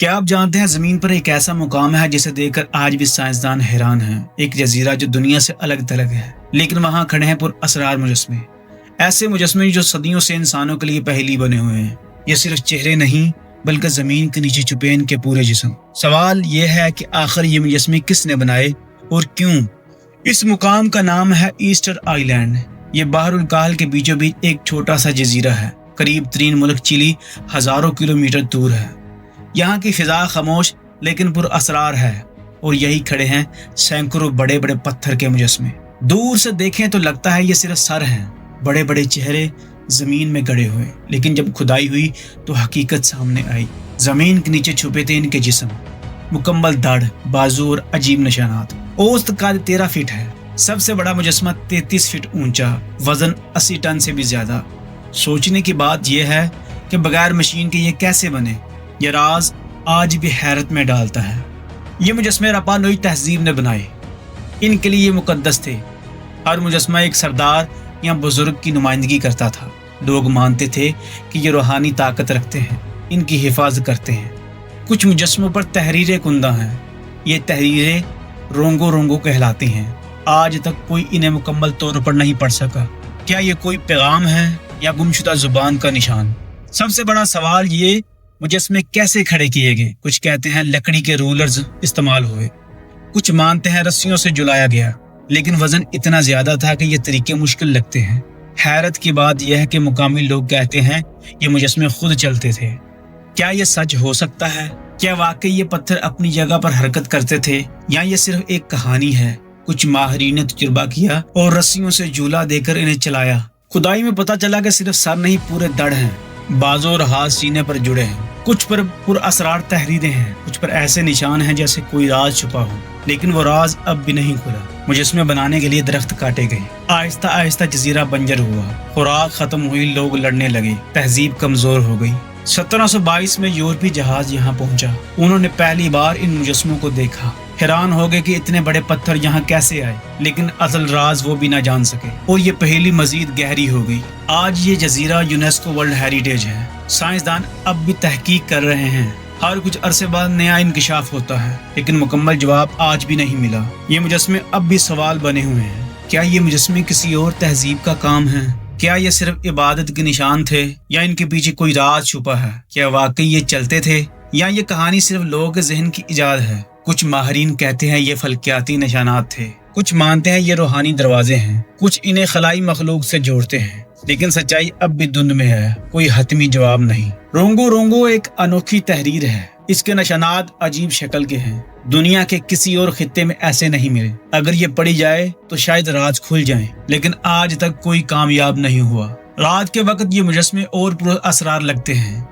क्या आप जानते हैं ज़मीन पर एक ऐसा मुकाम है जिसे देखकर आज भी साइंसदान हैरान हैं। एक जजीरा जो दुनिया से अलग थलग है, लेकिन वहाँ खड़े हैं पुरअसरार मुजस्मे। ऐसे मुजस्मे जो सदियों से इंसानों के लिए पहेली बने हुए हैं। ये सिर्फ चेहरे नहीं बल्कि ज़मीन के नीचे छुपे इनके पूरे जिस्म। सवाल ये है कि आखिर ये मुजस्मे किसने बनाए और क्यों। इस मुकाम का नाम है ईस्टर आइलैंड। ये बहरुल काहल के बीचों बीच एक छोटा सा जजीरा है। करीब तरीन मुल्क चिली हजारों किलोमीटर दूर है। यहाँ की फिजा खामोश लेकिन पुरअसरार है और यही खड़े हैं सैकड़ों बड़े बड़े पत्थर के मुजस्मे। दूर से देखें तो लगता है ये सिर्फ सर हैं, बड़े बड़े चेहरे जमीन में गड़े हुए। लेकिन जब खुदाई हुई तो हकीकत सामने आई। जमीन के नीचे छुपे थे इनके जिस्म, मुकम्मल दाढ़, बाजू और अजीब निशानात। औसत कद 13 फीट है। सबसे बड़ा मुजस्मा 33 फीट ऊंचा, वजन 80 टन से भी ज्यादा। सोचने की बात यह है कि बगैर मशीन के ये कैसे बने। ये राज आज भी हैरत में डालता है। ये मुजस्मे रपा नोई तहजीब ने बनाए। इनके लिए ये मुकद्दस थे। हर मुजस्मा एक सरदार या बुजुर्ग की नुमाइंदगी करता था। लोग मानते थे कि ये रूहानी ताकत रखते हैं, इनकी हिफाजत करते हैं। कुछ मुजस्मों पर तहरीरें कुंदा हैं। ये तहरीरें रोंगो रोंगो कहलाती हैं। आज तक कोई इन्हें मुकम्मल तौर पर नहीं पढ़ सका। क्या ये कोई पैगाम है या गुमशुदा जुबान का निशान? सबसे बड़ा सवाल ये मुजस्मे कैसे खड़े किए गए। कुछ कहते हैं लकड़ी के रूलर्स इस्तेमाल हुए, कुछ मानते हैं रस्सियों से जुलाया गया, लेकिन वजन इतना ज्यादा था कि ये तरीके मुश्किल लगते हैं। हैरत की बात यह है कि मुकामी लोग कहते हैं ये मुजस्मे खुद चलते थे। क्या ये सच हो सकता है? क्या वाकई ये पत्थर अपनी जगह पर हरकत करते थे या ये सिर्फ एक कहानी है? कुछ माहिरीन ने तजुर्बा किया और रस्सियों से झूला देकर इन्हें चलाया। खुदाई में पता चला कि सिर्फ सर नहीं पूरे दड़ हैं, बाजू और हाथ सीने पर जुड़े हैं। कुछ पर पुरअसरार तहरीरें हैं, कुछ पर ऐसे निशान हैं जैसे कोई राज छुपा हो, लेकिन वो राज अब भी नहीं खुला। मुजस्मे बनाने के लिए दरख्त काटे गए, आहिस्ता आहिस्ता जजीरा बंजर हुआ, खुराक खत्म हुई, लोग लड़ने लगे, तहजीब कमजोर हो गई। 1722 में यूरोपी जहाज यहाँ पहुंचा। उन्होंने पहली बार इन मुजस्मों को देखा। हैरान हो गए कि इतने बड़े पत्थर यहाँ कैसे आए, लेकिन असल राज वो भी ना जान सके और ये पहेली मजीद गहरी हो गई। आज ये जजीरा यूनेस्को वर्ल्ड हेरिटेज है। साइंसदान अब भी तहकीक कर रहे हैं। हर कुछ अरसे बाद नया इंकशाफ होता है, लेकिन मुकम्मल जवाब आज भी नहीं मिला। ये मुजस्मे अब भी सवाल बने हुए हैं। क्या ये मुजस्मे किसी और तहजीब का काम है? क्या ये सिर्फ इबादत के निशान थे या इनके पीछे कोई राज छुपा है? क्या वाकई ये चलते थे या ये कहानी सिर्फ लोगों के जहन की इजाद है? कुछ माहिरीन कहते हैं ये फल्कियाती निशानात थे, कुछ मानते हैं ये रूहानी दरवाजे हैं, कुछ इन्हें खलाई मखलूक से जोड़ते हैं, लेकिन सच्चाई अब भी धुंध में है। कोई हतमी जवाब नहीं। रोंगो रोंगो एक अनोखी तहरीर है। इसके निशानात अजीब शक्ल के हैं। दुनिया के किसी और खित्ते में ऐसे नहीं मिले। अगर ये पढ़ी जाए तो शायद राज खुल जाए, लेकिन आज तक कोई कामयाब नहीं हुआ। रात के वक्त ये मुजस्मे और पुरअसरार लगते हैं।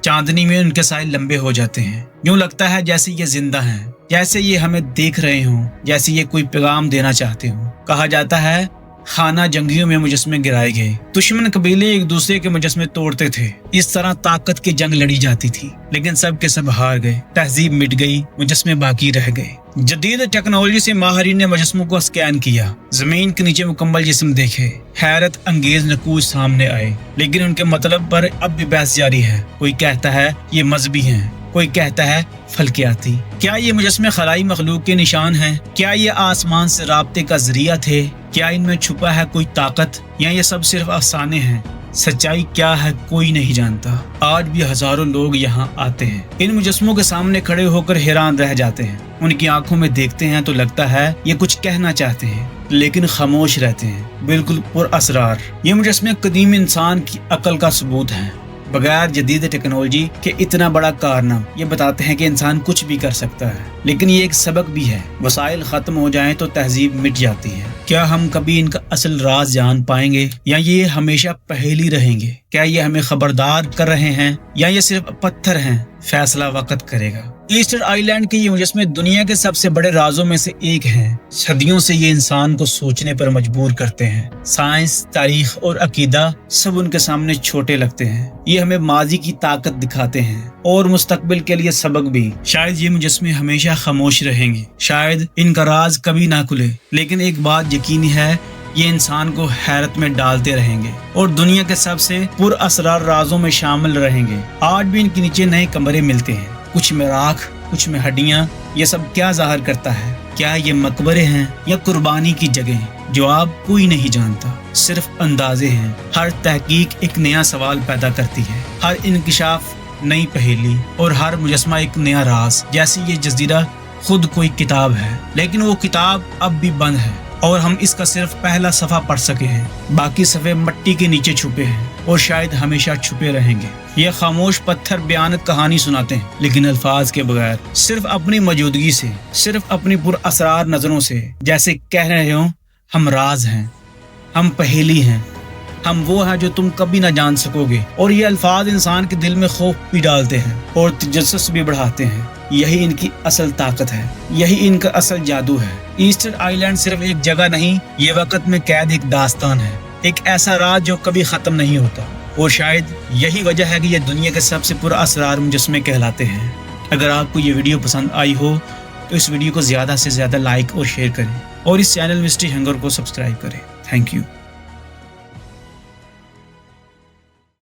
चांदनी में उनके साए लंबे हो जाते हैं। यूं लगता है जैसे ये जिंदा हैं, जैसे ये हमें देख रहे हों, जैसे ये कोई पैगाम देना चाहते हों। कहा जाता है खाना जंगियों में मुजस्मे गिराए गए। दुश्मन कबीले एक दूसरे के मुजस्मे तोड़ते थे। इस तरह ताकत की जंग लड़ी जाती थी, लेकिन सब के सब हार गए। तहजीब मिट गई, मुजस्मे बाकी रह गए। जदीद टेक्नोलॉजी से माहिरीन ने मुजस्मों को स्कैन किया, जमीन के नीचे मुकम्मल जिस्म देखे। हैरत अंगेज नकूश सामने आए, लेकिन उनके मतलब पर अब भी बहस जारी है। कोई कहता है ये मजहबी हैं, कोई कहता है फल्कियाती। क्या ये मुजस्मे खलाई मखलूक के निशान हैं? क्या ये आसमान से राब्ते का जरिया थे? क्या इनमें छुपा है कोई ताकत या ये सब सिर्फ अफसाने हैं? सच्चाई क्या है कोई नहीं जानता। आज भी हजारों लोग यहाँ आते हैं, इन मुजस्मों के सामने खड़े होकर हैरान रह जाते हैं। उनकी आंखों में देखते हैं तो लगता है ये कुछ कहना चाहते हैं, लेकिन खामोश रहते हैं, बिल्कुल पुरअसरार। ये मुजस्मे कदीम इंसान की अकल का सबूत हैं। बगैर जदीद टेक्नोलॉजी के इतना बड़ा कारनामा ये बताते हैं कि इंसान कुछ भी कर सकता है, लेकिन ये एक सबक भी है। वसाइल खत्म हो जाएं तो तहजीब मिट जाती है। क्या हम कभी इनका असल राज जान पाएंगे या ये हमेशा पहेली रहेंगे? क्या ये हमें खबरदार कर रहे हैं या ये सिर्फ पत्थर हैं? फैसला वक्त करेगा। ईस्टर आइलैंड के ये मुजस्मे दुनिया के सबसे बड़े राजों में से एक हैं। सदियों से ये इंसान को सोचने पर मजबूर करते हैं। साइंस, तारीख और अकीदा सब उनके सामने छोटे लगते हैं। ये हमें माजी की ताकत दिखाते हैं और मुस्तकबिल के लिए सबक भी। शायद ये मुजस्मे हमेशा खामोश रहेंगे, शायद इनका राज कभी ना खुले, लेकिन एक बात यकीनी है, ये इंसान को हैरत में डालते रहेंगे और दुनिया के सबसे पुरअसरार राजों में शामिल रहेंगे। आज भी इनके नीचे नए कमरे मिलते हैं, کچھ میں راکھ، کچھ میں ہڈیاں، یہ سب کیا ظاہر کرتا ہے؟ کیا یہ مقبرے ہیں یا قربانی کی جگہیں؟ جواب کوئی نہیں جانتا، صرف اندازے ہیں۔ ہر تحقیق ایک نیا سوال پیدا کرتی ہے، ہر انکشاف نئی پہیلی، اور ہر مجسمہ ایک نیا راز۔ جیسے یہ جزیرہ خود کوئی کتاب ہے، لیکن وہ کتاب اب بھی بند ہے اور ہم اس کا صرف پہلا صفحہ پڑھ سکے ہیں۔ باقی صفحے مٹی کے نیچے چھپے ہیں اور شاید ہمیشہ چھپے رہیں گے۔ یہ خاموش پتھر بیانت کہانی سناتے ہیں، لیکن الفاظ کے بغیر، صرف اپنی موجودگی سے، صرف اپنی پر اسرار نظروں سے، جیسے کہہ رہے ہوں ہم راز ہیں، ہم پہیلی ہیں، ہم وہ ہیں جو تم کبھی نہ جان سکو گے۔ اور یہ الفاظ انسان کے دل میں خوف بھی ڈالتے ہیں اور تجسس بھی بڑھاتے ہیں۔ یہی ان کی اصل طاقت ہے، یہی ان کا اصل جادو ہے۔ ایسٹر آئی لینڈ صرف ایک جگہ نہیں، یہ وقت میں قید ایک داستان ہے، ایک ایسا راز جو کبھی ختم نہیں ہوتا۔ اور شاید یہی وجہ ہے کہ یہ دنیا کے سب سے پر اسرار مجسمے کہلاتے ہیں۔ اگر آپ کو یہ ویڈیو پسند آئی ہو تو اس ویڈیو کو زیادہ سے زیادہ لائک اور شیئر کریں، اور اس چینل مسٹری ہنگر کو سبسکرائب کریں۔ Thank you.